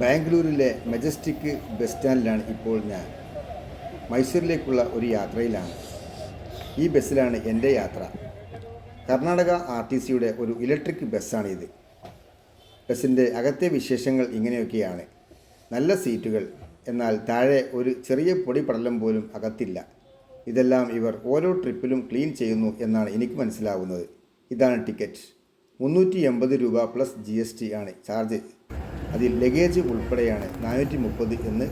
ബാംഗ്ലൂരിലെ majestic bus സ്റ്റാൻഡിലാണ് ഇപ്പോൾ ഞാൻ. മൈസൂരിലേക്കുള്ള ഒരു യാത്രയിലാണ്. ഈ ബസ്സിലാണ് എൻ്റെ യാത്ര. കർണാടക RTCയുടെ ഒരു ഇലക്ട്രിക് ബസ്സാണിത്. ബസ്സിൻ്റെ അകത്തെ വിശേഷങ്ങൾ ഇങ്ങനെയൊക്കെയാണ്. നല്ല സീറ്റുകൾ, എന്നാൽ താഴെ ഒരു ചെറിയ പൊടി പടലം പോലും അകത്തില്ല. ഇതെല്ലാം ഇവർ ഓരോ ട്രിപ്പിലും ക്ലീൻ ചെയ്യുന്നു എന്നാണ് എനിക്ക് മനസ്സിലാവുന്നത്. ഇതാണ് ടിക്കറ്റ്. 380 രൂപ പ്ലസ് GST ആണ് ചാർജ്. അതിൽ ലഗേജ് ഉൾപ്പെടെയാണ് 430 എന്ന്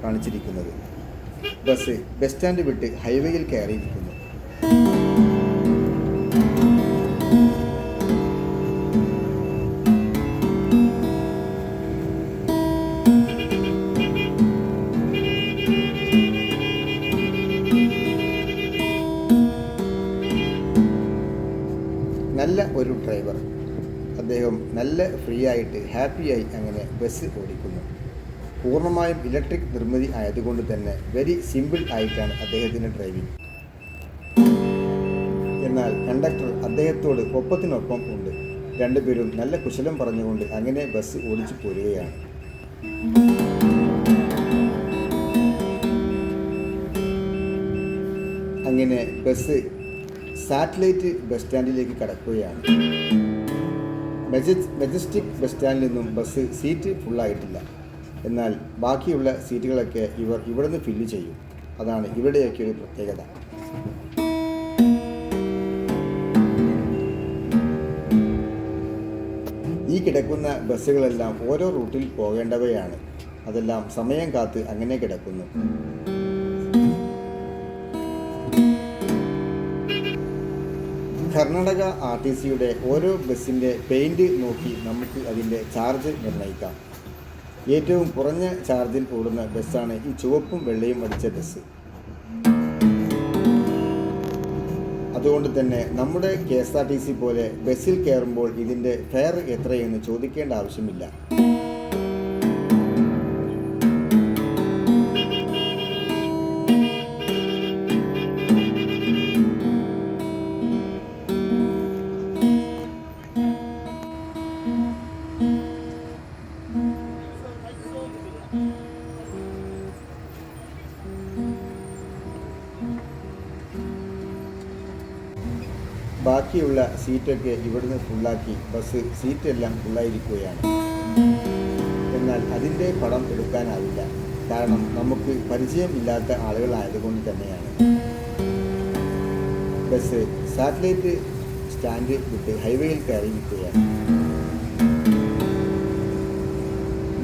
കാണിച്ചിരിക്കുന്നത്. ബസ് സ്റ്റാൻഡ് വിട്ട് ഹൈവേയിൽ കയറിയിരിക്കുന്നു. നല്ല ഒരു ഡ്രൈവർ. അദ്ദേഹം നല്ല ഫ്രീ ആയിട്ട് ഹാപ്പിയായി അങ്ങനെ ബസ് ഓടിക്കുന്നു. പൂർണ്ണമായും ഇലക്ട്രിക് നിർമ്മിതി ആയതുകൊണ്ട് തന്നെ വെരി സിമ്പിൾ ആയിട്ടാണ് അദ്ദേഹത്തിൻ്റെ ഡ്രൈവിംഗ്. എന്നാൽ കണ്ടക്ടർ അദ്ദേഹത്തോട് ഒപ്പത്തിനൊപ്പം ഉണ്ട്. രണ്ടുപേരും നല്ല കുശലം പറഞ്ഞുകൊണ്ട് അങ്ങനെ ബസ് ഓടിച്ചു പോരുകയാണ്. അങ്ങനെ ബസ് സാറ്റലൈറ്റ് ബസ് സ്റ്റാൻഡിലേക്ക് കടക്കുകയാണ്. മെജസ്റ്റിക് ബസ് സ്റ്റാൻഡിൽ നിന്നും ബസ് സീറ്റ് ഫുള്ളായിട്ടില്ല. എന്നാൽ ബാക്കിയുള്ള സീറ്റുകളൊക്കെ ഇവർ ഇവിടെ നിന്ന് ഫില്ല് ചെയ്യും. അതാണ് ഇവിടെയൊക്കെ ഒരു പ്രത്യേകത. ഈ കിടക്കുന്ന ബസ്സുകളെല്ലാം ഓരോ റൂട്ടിൽ പോകേണ്ടവയാണ്. അതെല്ലാം സമയം കാത്ത് അങ്ങനെ കിടക്കുന്നു. കർണാടക RTCയുടെ ഓരോ ബസ്സിൻ്റെ പെയിൻറ് നോക്കി നമുക്ക് അതിൻ്റെ ചാർജ് നിർണ്ണയിക്കാം. ഏറ്റവും കുറഞ്ഞ ചാർജിൽ ഓടുന്ന ബസ്സാണ് ഈ ചുവപ്പും വെള്ളയും അടിച്ച ബസ്. അതുകൊണ്ട് തന്നെ നമ്മുടെ KSRTC പോലെ ബസ്സിൽ കയറുമ്പോൾ ഇതിൻ്റെ ഫെയർ എത്രയെന്ന് ചോദിക്കേണ്ട ആവശ്യമില്ല. ബാക്കിയുള്ള സീറ്റൊക്കെ ഇവിടുന്ന് ഫുള്ളാക്കി ബസ് സീറ്റെല്ലാം ഫുള്ളായിരിക്കുകയാണ്. എന്നാൽ അതിൻ്റെ പടം എടുക്കാനാവില്ല. കാരണം നമുക്ക് പരിചയമില്ലാത്ത ആളുകളായതുകൊണ്ട് തന്നെയാണ്. ബസ് സാറ്റലൈറ്റ് സ്റ്റാൻഡ് വിട്ട് ഹൈവേയിൽ കയറിയിരിക്കുകയാണ്.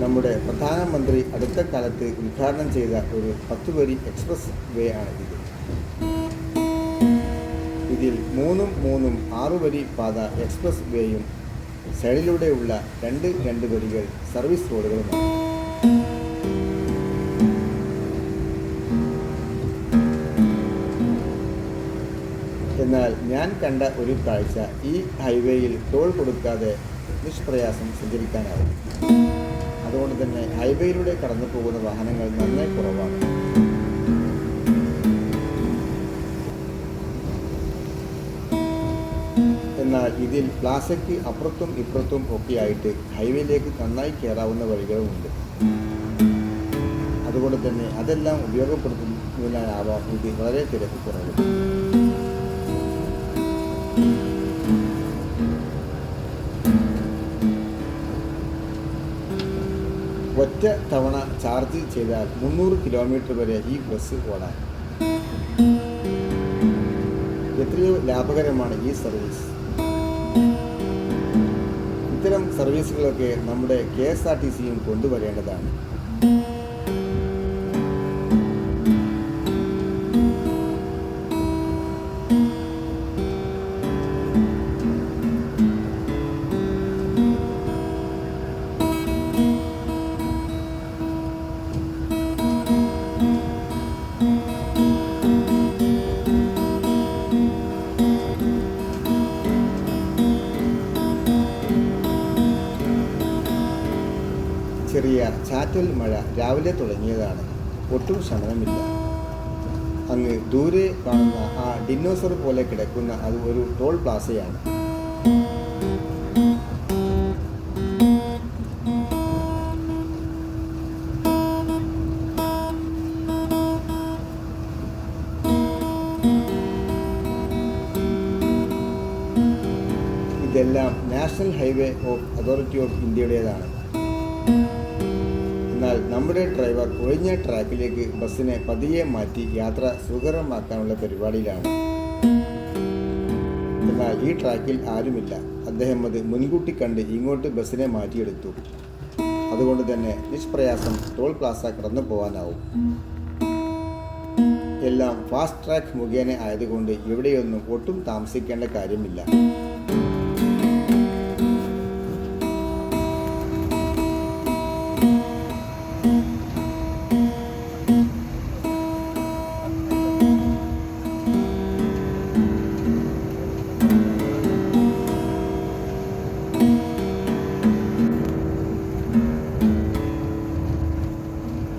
നമ്മുടെ പ്രധാനമന്ത്രി അടുത്ത കാലത്ത് ഉദ്ഘാടനം ചെയ്ത ഒരു 10 വരി എക്സ്പ്രസ് വേ ആണ് ഇത്. ഇതിൽ 3 6 വരി പാത എക്സ്പ്രസ് വേയും സൈഡിലൂടെയുള്ള 2 വരികൾ സർവീസ് റോഡുകളുമാണ്. എന്നാൽ ഞാൻ കണ്ട ഒരു കാഴ്ച, ഈ ഹൈവേയിൽ ടോൾ കൊടുക്കാതെ നിഷ്പ്രയാസം സഞ്ചരിക്കാനാവും. അതുകൊണ്ട് തന്നെ ഹൈവേയിലൂടെ കടന്നു പോകുന്ന വാഹനങ്ങൾ നന്നായി കുറവാണ്. എന്നാൽ ഇതിൽ പ്ലാസയ്ക്ക് അപ്പുറത്തും ഇപ്പുറത്തും ഒക്കെയായിട്ട് ഹൈവേയിലേക്ക് നന്നായി കയറാവുന്ന വഴികളുമുണ്ട്. അതുകൊണ്ട് തന്നെ അതെല്ലാം ഉപയോഗപ്പെടുത്തുന്നതിനാവാം ഇത് വളരെ തിരക്ക് കുറവ്. ഒറ്റ തവണ ചാർജ് ചെയ്താൽ 300 കിലോമീറ്റർ വരെ ഈ ബസ് ഓടാൻ. എത്രയോ ലാഭകരമാണ് ഈ സർവീസ്. ഇത്തരം സർവീസുകളൊക്കെ നമ്മുടെ KSRTCയും കൊണ്ടുവരേണ്ടതാണ്. ചെറിയ ചാറ്റൽ മഴ രാവിലെ തുടങ്ങിയതാണ്. ഒട്ടും ശമനമില്ല. അങ്ങ് ദൂരെ കാണുന്ന ആ ഡിനോസർ പോലെ കിടക്കുന്ന അത് ഒരു ടോൾ പ്ലാസയാണ്. നാഷണൽ ഹൈവേ അതോറിറ്റി ഓഫ് ഇന്ത്യയുടേതാണ്. എന്നാൽ നമ്മുടെ ഡ്രൈവർ ഒഴിഞ്ഞ ട്രാക്കിലേക്ക് ബസ്സിനെ പതിയെ മാറ്റി യാത്ര സുഖകരമാക്കാനുള്ള പരിപാടിയിലാണ്. എന്നാൽ ഈ ട്രാക്കിൽ ആരുമില്ല. അദ്ദേഹം അത് മുൻകൂട്ടി കണ്ട് ഇങ്ങോട്ട് ബസ്സിനെ മാറ്റിയെടുത്തു. അതുകൊണ്ട് തന്നെ നിഷ്പ്രയാസം ടോൾ പ്ലാസ കടന്നു പോകാനാവും. എല്ലാം ഫാസ്റ്റ് ട്രാക്ക് മുഖേന ആയതുകൊണ്ട് ഇവിടെയൊന്നും ഒട്ടും താമസിക്കേണ്ട കാര്യമില്ല.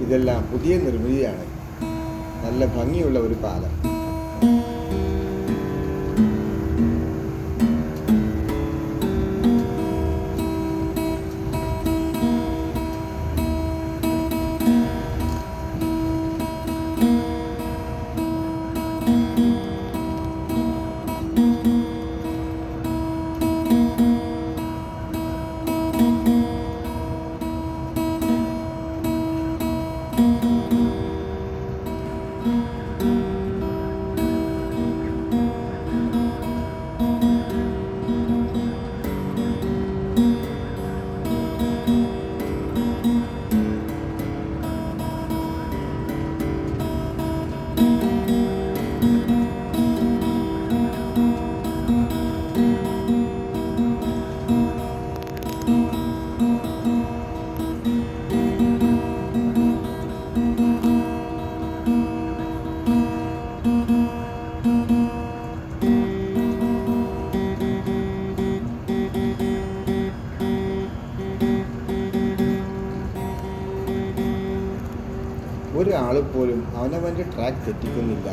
ഇതെല്ലാം പുതിയ നിർമ്മിതിയാണ്. നല്ല ഭംഗിയുള്ള ഒരു പാലം. ഒരാൾ പോലും അവനവൻ്റെ ട്രാക്ക് തെറ്റിക്കുന്നില്ല.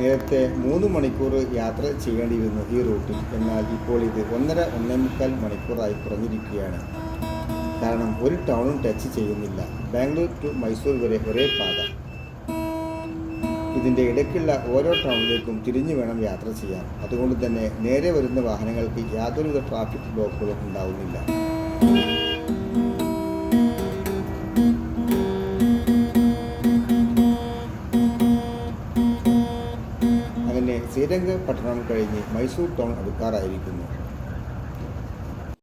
നേരത്തെ 3 മണിക്കൂർ യാത്ര ചെയ്യേണ്ടിയിരുന്നു ഈ റൂട്ടിൽ. എന്നാൽ ഇപ്പോൾ ഇത് 1.5-1.25 മണിക്കൂറായി കുറഞ്ഞിരിക്കുകയാണ്. കാരണം ഒരു ടൗണും ടച്ച് ചെയ്യുന്നില്ല. ബാംഗ്ലൂർ ടു മൈസൂർ വരെ ഒരേ പാത. ഇതിൻ്റെ ഇടയ്ക്കുള്ള ഓരോ ടൗണിലേക്കും തിരിഞ്ഞു വേണം യാത്ര ചെയ്യാൻ. അതുകൊണ്ട് തന്നെ നേരെ വരുന്ന വാഹനങ്ങൾക്ക് യാതൊരുവിധ ട്രാഫിക് ബ്ലോക്കുകളും ഉണ്ടാവുന്നില്ല. അങ്ങനെ ശ്രീരംഗപട്ടണം കഴിഞ്ഞ് മൈസൂർ ടൗൺ അടുക്കാറായിരിക്കുന്നു.